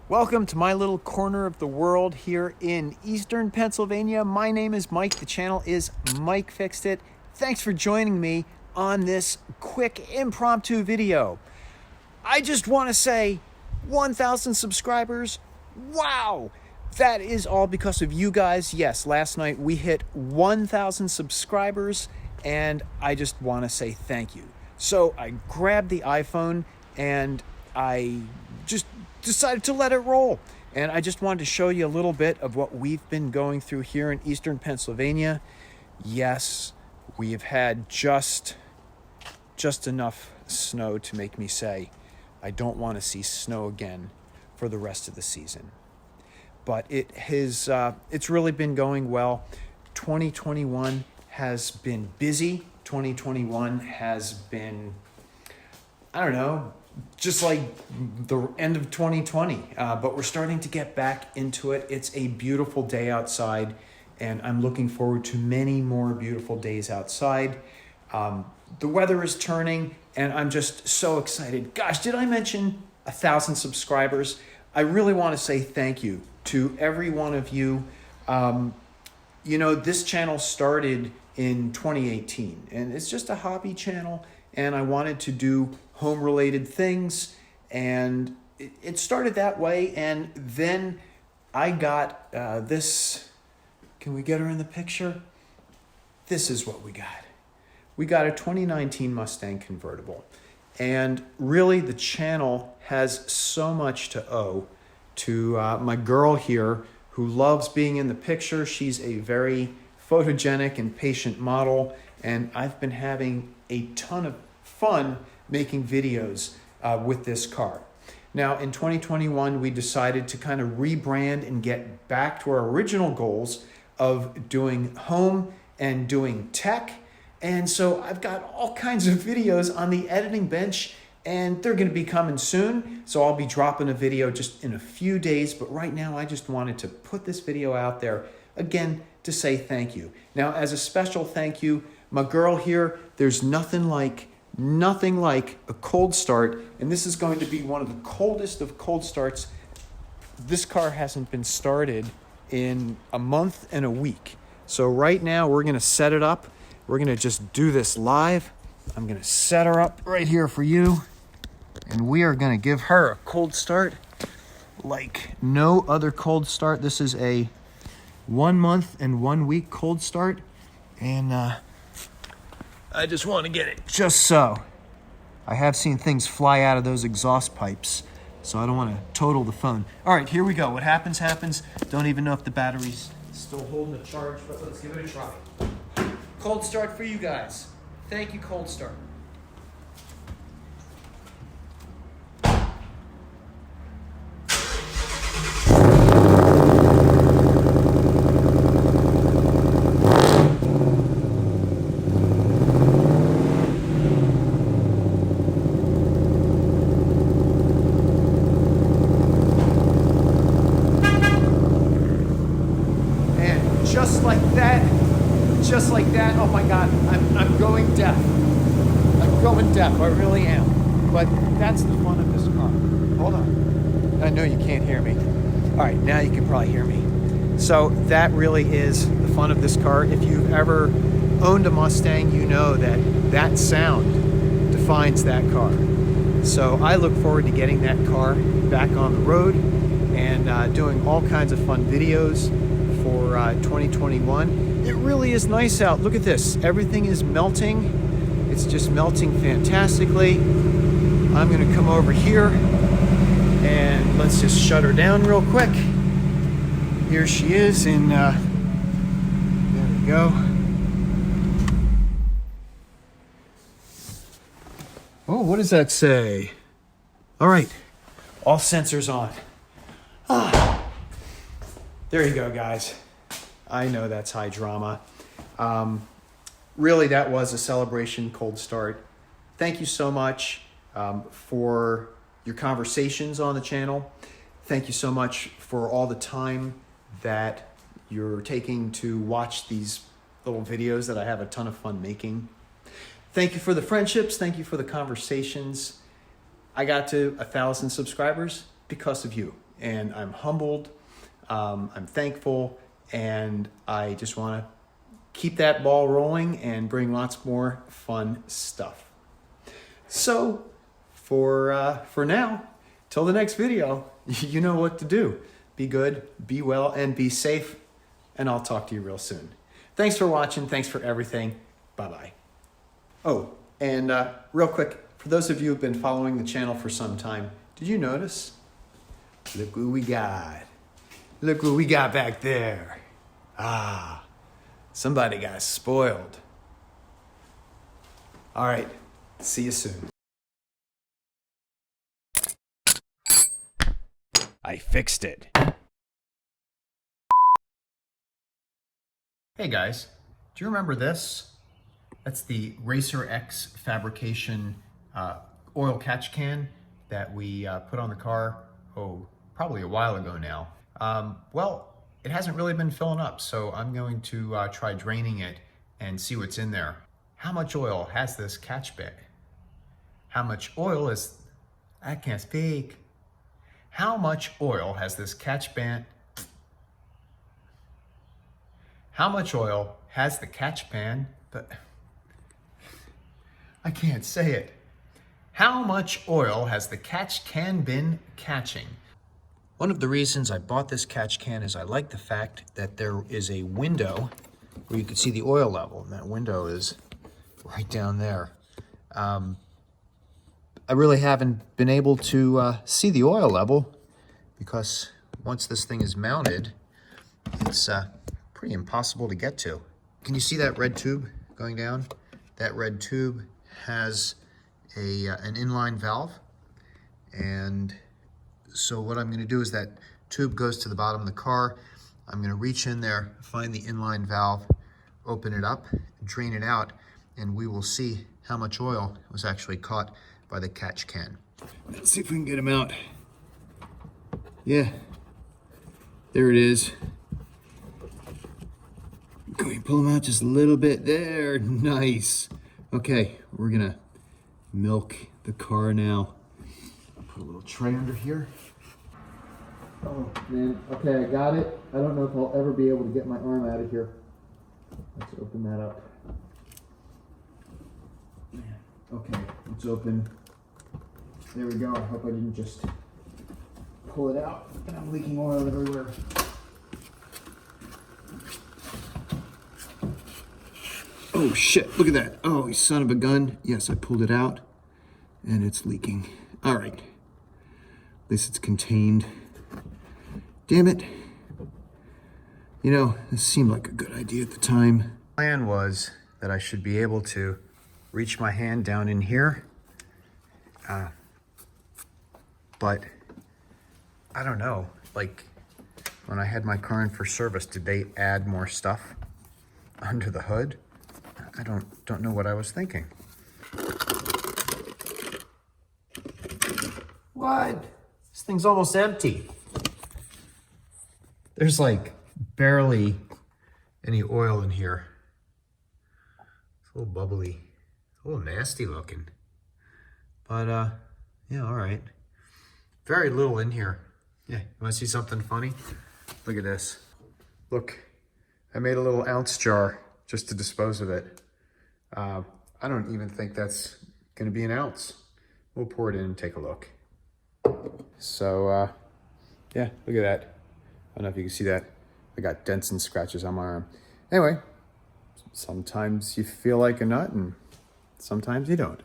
Welcome to my little corner of the world here in Eastern Pennsylvania. My name is Mike. The channel is Mike Fyxdt. Thanks for joining me on this quick impromptu video. I just want to say 1,000 subscribers. Wow! That is all because of you guys. Yes, last night we hit 1,000 subscribers and I just want to say thank you. So I grabbed the iPhone and I just decided to let it roll. And I just wanted to show you a little bit of what we've been going through here in Eastern Pennsylvania. Yes, we have had just enough snow to make me say, I don't want to see snow again for the rest of the season. But it's really been going well. 2021 has been busy. 2021 has been, I don't know, just like the end of 2020, but we're starting to get back into it. It's a beautiful day outside, and I'm looking forward to many more beautiful days outside. The weather is turning, and I'm just so excited. Gosh, did I mention 1,000 subscribers? I really want to say thank you to every one of you. You know, this channel started in 2018, and it's just a hobby channel, and I wanted to do home-related things, and it started that way. And then I got this. Can we get her in the picture? This is what we got. We got a 2019 Mustang convertible, and really the channel has so much to owe to my girl here who loves being in the picture. She's a very photogenic and patient model, and I've been having a ton of fun making videos with this car. Now in 2021, we decided to kind of rebrand and get back to our original goals of doing home and doing tech. And so I've got all kinds of videos on the editing bench, and they're going to be coming soon. So I'll be dropping a video just in a few days. But right now, I just wanted to put this video out there again to say thank you. Now, as a special thank you, my girl here, there's nothing like a cold start, and this is going to be one of the coldest of cold starts. This car hasn't been started in a month and a week. So right now we're gonna set it up. We're gonna just do this live. I'm gonna set her up right here for you, and we are gonna give her a cold start like no other cold start. This is a 1 month and 1 week cold start, and I just want to get it just so. I have seen things fly out of those exhaust pipes, so I don't want to total the phone. All right, here we go. What happens, happens. Don't even know if the battery's still holding the charge, but let's give it a try. Cold start for you guys. Thank you, Cold Start. Just like that, oh my God, I'm going deaf. I'm going deaf, I really am. But that's the fun of this car. Hold on. I know you can't hear me. All right, now you can probably hear me. So that really is the fun of this car. If you've ever owned a Mustang, you know that sound defines that car. So I look forward to getting that car back on the road and doing all kinds of fun videos for 2021. It really is nice out. Look at this. Everything is melting. It's just melting fantastically. I'm going to come over here and let's just shut her down real quick. Here she is, and there we go. Oh, what does that say? All right, all sensors on. There you go, guys. I know that's high drama. Really, that was a celebration cold start. Thank you so much for your conversations on the channel. Thank you so much for all the time that you're taking to watch these little videos that I have a ton of fun making. Thank you for the friendships. Thank you for the conversations. I got to 1,000 subscribers because of you. and I'm humbled. I'm thankful, and I just want to keep that ball rolling and bring lots more fun stuff. So for now, till the next video, you know what to do. Be good, be well, and be safe, and I'll talk to you real soon. Thanks for watching. Thanks for everything. Bye-bye. Oh, and real quick, for those of you who've been following the channel for some time, did you notice? Look what we got. Look what we got back there. Ah, somebody got spoiled. All right, see you soon. I fixed it. Hey guys, do you remember this? That's the Racer X fabrication oil catch can that we put on the car, probably a while ago now. Well, it hasn't really been filling up, so I'm going to try draining it and see what's in there. How much oil has this catch bit? How much oil is, I can't speak. How much oil has this catch pan? How much oil has the catch pan? I can't say it. How much oil has the catch can been catching? One of the reasons I bought this catch can is I like the fact that there is a window where you can see the oil level, and that window is right down there. I really haven't been able to see the oil level because once this thing is mounted, it's pretty impossible to get to. Can you see that red tube going down? That red tube has an inline valve, and so what I'm going to do is that tube goes to the bottom of the car. I'm going to reach in there, find the inline valve, open it up, drain it out, and we will see how much oil was actually caught by the catch can. Let's see if we can get him out. Yeah, there it is. Can we pull him out just a little bit? There, nice. Okay, we're gonna milk the car now. Put a little tray under here. Oh man, okay, I got it. I don't know if I'll ever be able to get my arm out of here. Let's open that up. Okay, it's open. There we go. I hope I didn't just pull it out and I'm leaking oil everywhere. Oh shit, look at that. Oh, you son of a gun. Yes, I pulled it out and it's leaking. All right, at least it's contained. Damn it. You know, this seemed like a good idea at the time. The plan was that I should be able to reach my hand down in here. But I don't know, like when I had my car in for service, did they add more stuff under the hood? I don't know what I was thinking. What? This thing's almost empty. There's like barely any oil in here. It's a little bubbly, a little nasty looking. But yeah, all right. Very little in here. Yeah, you wanna see something funny? Look at this. Look, I made a little ounce jar just to dispose of it. I don't even think that's gonna be an ounce. We'll pour it in and take a look. So, yeah, look at that. I don't know if you can see that. I got dents and scratches on my arm. Anyway, sometimes you feel like a nut and sometimes you don't.